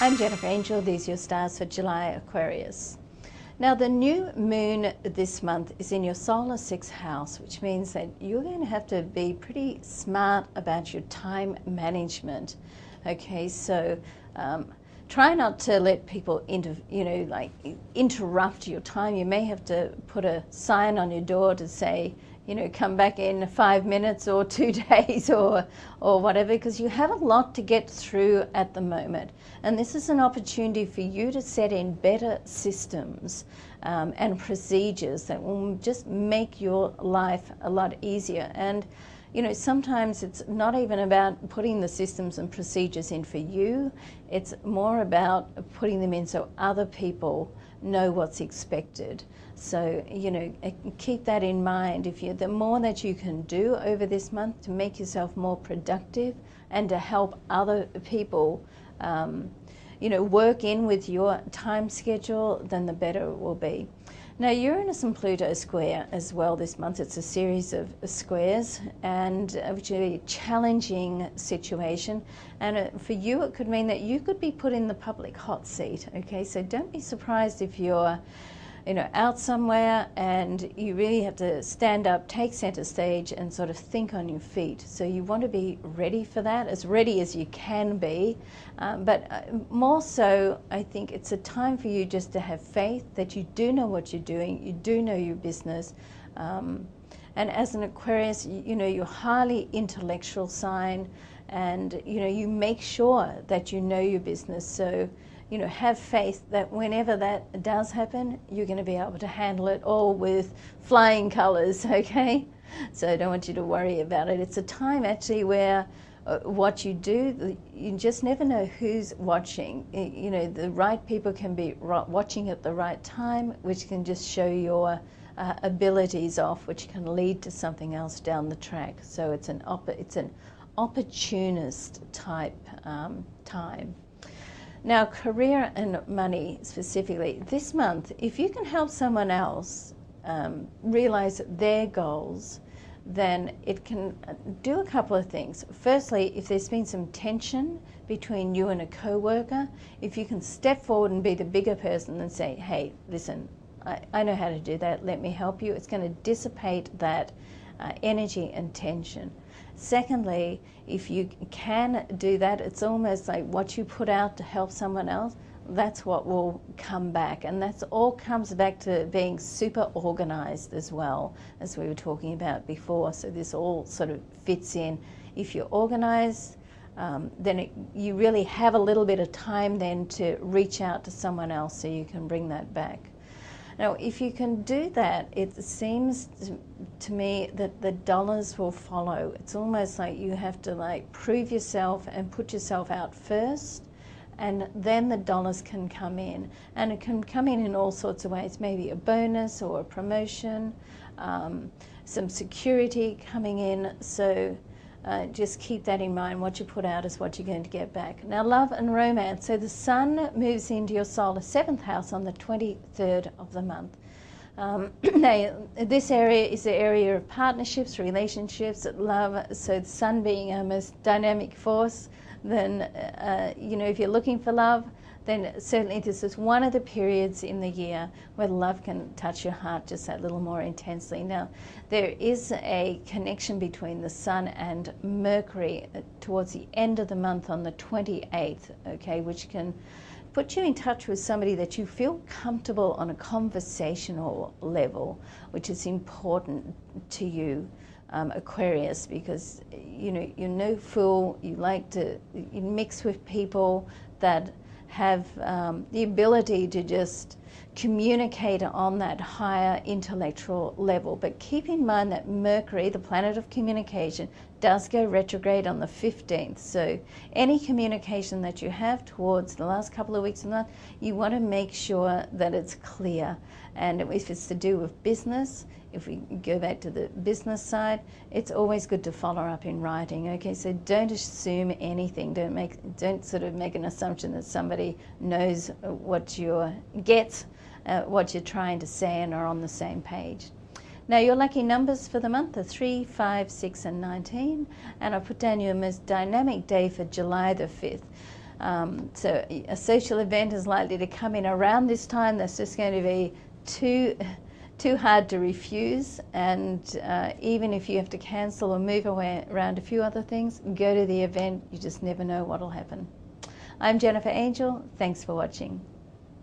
I'm Jennifer Angel. These are your stars for July, Aquarius. Now, the new moon this month is in your solar sixth house, which means that you're going to have to be pretty smart about your time management. Okay, so try not to let people interrupt your time. You may have to put a sign on your door to say, come back in 5 minutes or 2 days or whatever, because you have a lot to get through at the moment. And this is an opportunity for you to set in better systems and procedures that will just make your life a lot easier. And sometimes it's not even about putting the systems and procedures in for you. It's more about putting them in so other people know what's expected. So, keep that in mind. The more that you can do over this month to make yourself more productive and to help other people, work in with your time schedule, then the better it will be. Now, Uranus and Pluto square as well this month. It's a series of squares, and which is a challenging situation. And for you, it could mean that you could be put in the public hot seat. Okay, so don't be surprised if you're out somewhere and you really have to stand up, take center stage and sort of think on your feet. So you want to be ready for that, as ready as you can be. But more so, I think it's a time for you just to have faith that you do know what you're doing, you do know your business. And as an Aquarius, you're a highly intellectual sign, and you make sure that you know your business. So have faith that whenever that does happen, you're going to be able to handle it all with flying colors, okay? So I don't want you to worry about it. It's a time actually where what you do, you just never know who's watching. The right people can be watching at the right time, which can just show your abilities off, which can lead to something else down the track. So it's an opportunist type time. Now, career and money specifically, this month, if you can help someone else realize their goals, then it can do a couple of things. Firstly, if there's been some tension between you and a co-worker, if you can step forward and be the bigger person and say, hey, listen, I know how to do that, let me help you, it's going to dissipate that energy and tension. Secondly, if you can do that, it's almost like what you put out to help someone else, that's what will come back. And that's all comes back to being super organized as well, as we were talking about before. So this all sort of fits in. If you're organized, then you really have a little bit of time then to reach out to someone else so you can bring that back. Now, if you can do that, it seems to me that the dollars will follow. It's almost like you have to prove yourself and put yourself out first, and then the dollars can come in. And it can come in all sorts of ways, maybe a bonus or a promotion, some security coming in. So just keep that in mind. What you put out is what you're going to get back. Now, love and romance. So the sun moves into your solar seventh house on the 23rd of the month. Now, this area is the area of partnerships, relationships, love. So the sun being our most dynamic force, then, if you're looking for love, then certainly this is one of the periods in the year where love can touch your heart just that little more intensely. Now, there is a connection between the sun and Mercury towards the end of the month on the 28th, okay, which can put you in touch with somebody that you feel comfortable on a conversational level, which is important to you, Aquarius, because you're no fool. You mix with people that have the ability to just communicate on that higher intellectual level. But keep in mind that Mercury, the planet of communication, does go retrograde on the 15th. So any communication that you have towards the last couple of weeks of the month, you want to make sure that it's clear. And if it's to do with business, if we go back to the business side, it's always good to follow up in writing. Okay, so don't assume anything. Don't sort of make an assumption that somebody knows what you're trying to say and are on the same page. Now, your lucky numbers for the month are 3, 5, 6, and 19. And I put down your most dynamic day for July the 5th. So a social event is likely to come in around this time that's just going to be too hard to refuse, and even if you have to cancel or move around a few other things, go to the event. You just never know what will happen. I'm Jennifer Angel. Thanks for watching.